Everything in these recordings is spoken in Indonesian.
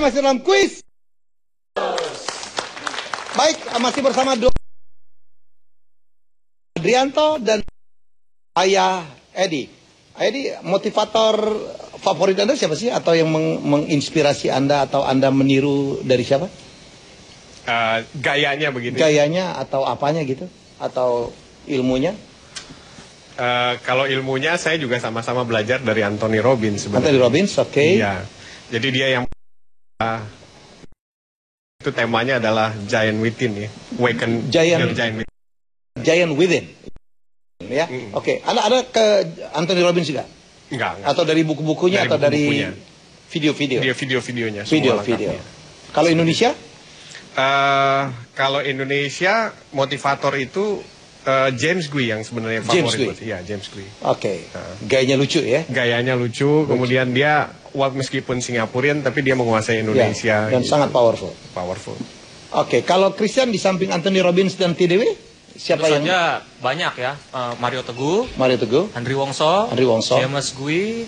masih dalam kuis. Baik, masih bersama Adrianto dan Ayah Edi. Edi, motivator favorit Anda siapa sih? Atau yang menginspirasi Anda atau Anda meniru dari siapa? Gayanya begitu. Gayanya atau apanya gitu? Atau ilmunya? Kalau ilmunya saya juga sama-sama belajar dari Anthony Robbins sebenarnya. Anthony Robbins, oke. Iya. Jadi dia yang itu temanya adalah Giant Within ya. Awaken Giant Within. Giant Within. Ya. Oke. Ada ke Anthony Robbins juga? Enggak. Atau dari buku-bukunya atau dari video-video? Video-videonya. Video-video. Kalau Indonesia? Kalau Indonesia motivator itu James Gui yang sebenarnya favorit. Iya, James Gui. Oke. Gayanya lucu ya? Gayanya lucu. Kemudian dia meskipun Singapurian tapi dia menguasai Indonesia. Ya, dan sangat powerful. Powerful. Oke, kalau Christian di samping Anthony Robbins dan TDW, siapa yang? Banyak ya. Mario Teguh, Andri Wongso, James Gui,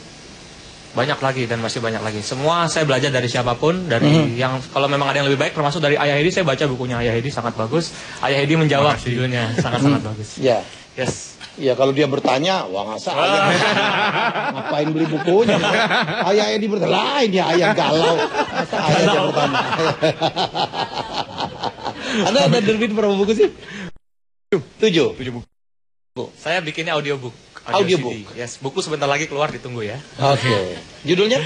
banyak lagi dan masih banyak lagi. Semua saya belajar dari siapapun, dari yang kalau memang ada yang lebih baik, termasuk dari Ayah Edi. Saya baca bukunya Ayah Edi, sangat bagus. Ayah Edi menjawab judulnya, sangat-sangat bagus. Ya. Yes. Ya kalau dia bertanya, wah ngasa ayah ngapain beli bukunya? Ayah Edi bertanya, lain ya ayah galau. Masa ayah aja bertanya. Anda ada derbit berapa buku sih? 7 buku. Saya bikinnya audiobook. Audiobook. Yes, buku sebentar lagi keluar, ditunggu ya. Oke. Judulnya?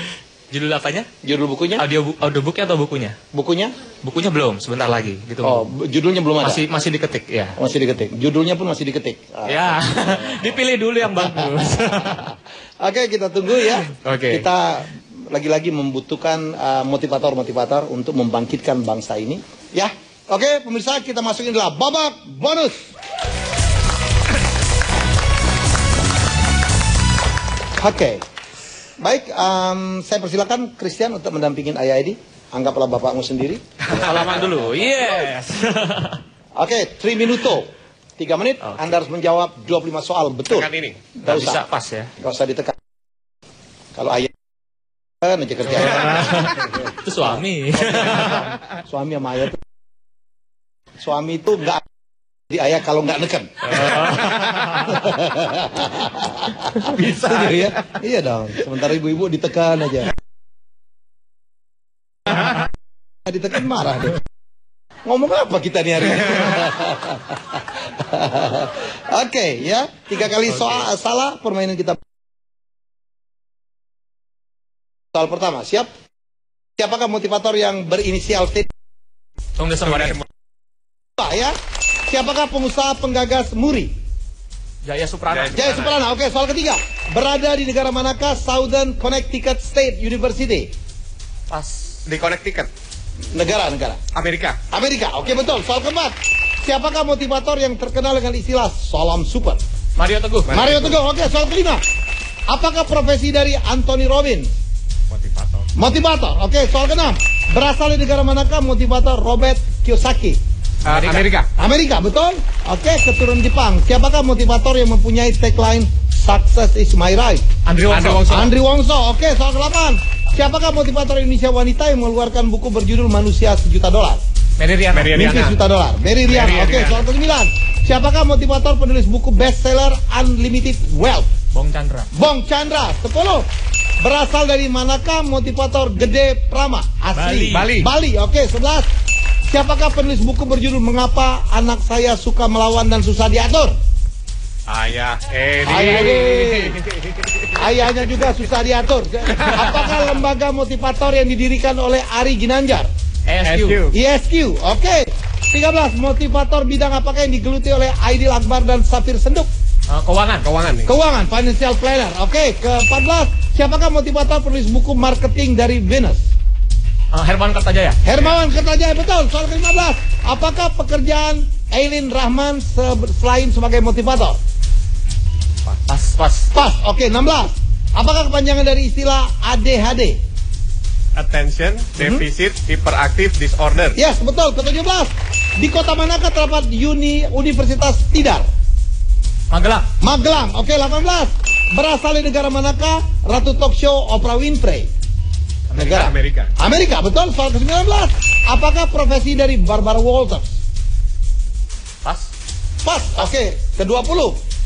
Judul apanya? Judul bukunya? Audiobooknya atau bukunya? Bukunya? Bukunya belum, sebentar lagi. Ditunggu. Oh, judulnya belum ada? Masih diketik, ya. Masih diketik. Judulnya pun masih diketik. Ya, dipilih dulu yang bagus. Oke, kita tunggu ya. Oke. Kita lagi-lagi membutuhkan motivator-motivator untuk membangkitkan bangsa ini. Ya, oke pemirsa, kita masukin adalah babak bonus. Oke, baik, saya persilakan Christian untuk mendampingin Ayah Edi. Anggaplah bapakmu sendiri. Salaman dulu, yes. Oke, 3 minuto, 3 menit. Okay. Anda harus menjawab 25 soal betul. Tekan ini. Gak usah. Bisa pas ya. Gak usah ditekan. Kalau Ayah aja kerja. Itu suami. Suami sama Ayah tuh. Suami itu nggak di Ayah kalau nggak neken. Bisa ya? Iya dong. Sementara ibu-ibu ditekan aja. Ditekan marah deh. Ngomong apa kita nih hari ini? Oke, ya. 3 kali soal salah permainan kita. Soal pertama, siap? Siapakah motivator yang berinisial T? Tunggu sama Ya. Siapakah pengusaha penggagas Muri? Jaya Suprana. Jaya Suprana. Oke, soal ketiga. Berada di negara manakah Southern Connecticut State University? Pas. Di Connecticut. Negara. Amerika. Oke, betul. Soal keempat. Siapakah motivator yang terkenal dengan istilah salam super? Mario Teguh. Oke, soal kelima. Apakah profesi dari Anthony Robbins? Motivator. Oke, soal keenam. Berasal dari negara manakah motivator Robert Kiyosaki? Amerika, betul? Oke, keturunan Jepang. Siapakah motivator yang mempunyai tagline Success is my right? Andri Wongso. Oke, soal ke-8. Siapakah motivator Indonesia wanita yang mengeluarkan buku berjudul Manusia $1 juta? Mary Riana. $1 juta. Mary Riana. Oke, soal ke-9. Siapakah motivator penulis buku bestseller Unlimited Wealth? Bong Chandra. 10. Berasal dari manakah motivator Gede Prama? Asli. Bali. Oke, 11. Siapakah penulis buku berjudul Mengapa Anak Saya Suka Melawan dan Susah Diatur? Ayah Edi. Ayahnya juga susah diatur. Apakah lembaga motivator yang didirikan oleh Ari Ginanjar? ESQ. Oke. 13. Motivator bidang apakah yang digeluti oleh Aidil Akbar dan Safir Senduk? Keuangan. Financial planner. Oke. Ke-14. Siapakah motivator penulis buku marketing dari Venus? Hermawan Kertajaya, betul. Soal ke-15. Apakah pekerjaan Aileen Rahman selain sebagai motivator? Pas. Oke, 16. Apakah kepanjangan dari istilah ADHD? Attention Deficit Hyperactive Disorder. Yes, betul. Ke-17. Di kota manakah terdapat Universitas Tidar? Magelang. Oke, 18. Berasal dari negara manakah Ratu Talk Show Oprah Winfrey? negara? Amerika. Amerika, betul. Soal ke-19. Apakah profesi dari Barbara Walters? Pas. Pas, oke. Ke-20.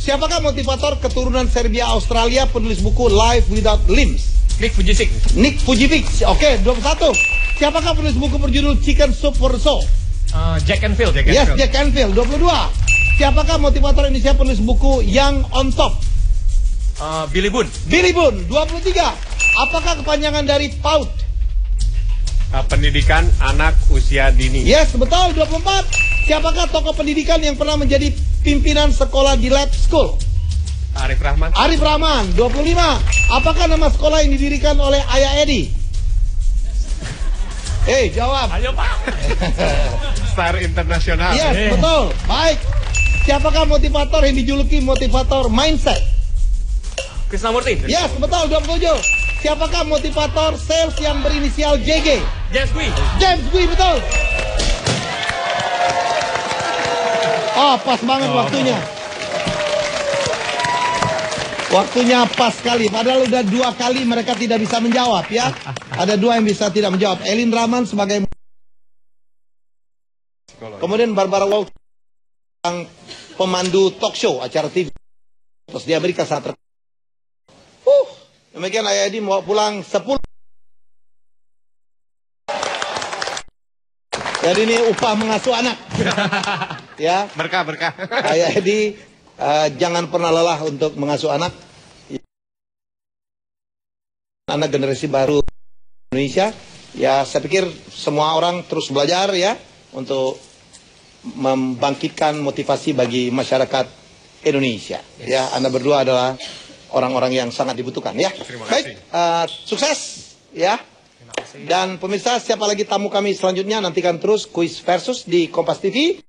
Siapakah motivator keturunan Serbia Australia penulis buku Life Without Limbs? Nick Vujicic. Nick Vujicic. Oke, 21. Siapakah penulis buku berjudul Chicken Soup for the Soul? Jack Canfield. Yes, Jack Canfield. 22. Siapakah motivator Indonesia penulis buku Yang on Top? Billy Boon. Billy Boon. 23. Apakah kepanjangan dari PAUD? Pendidikan anak usia dini. Yes, betul. 24. Siapakah tokoh pendidikan yang pernah menjadi pimpinan sekolah di Lab School? Arif Rahman. Arif Rahman. 25. Apakah nama sekolah yang didirikan oleh Ayah Edi? Jawab. Ayo Pak. Star Internasional. Yes, betul. Baik. Siapakah motivator yang dijuluki motivator mindset? Krisnamurti. Yes, betul. 27. Siapakah motivator sales yang berinisial JG? James Gui. James Gui, betul. Oh, pas banget waktunya. Waktunya pas sekali. Padahal udah 2 kali mereka tidak bisa menjawab ya. Ada 2 yang bisa tidak menjawab. Elin Rahman sebagai. Kemudian Barbara Walters yang pemandu talk show acara TV. Terus di Amerika sangat demikian Ayah Edi mau pulang 10. Jadi ini upah mengasuh anak. Ya. Berkah. Ayah Edi jangan pernah lelah untuk mengasuh anak. Anak generasi baru Indonesia. Ya, saya pikir semua orang terus belajar ya untuk membangkitkan motivasi bagi masyarakat Indonesia. Yes. Ya, Anda berdua adalah orang-orang yang sangat dibutuhkan ya. Baik, sukses ya. Dan pemirsa, siapa lagi tamu kami selanjutnya? Nantikan terus Kuis Versus di Kompas TV.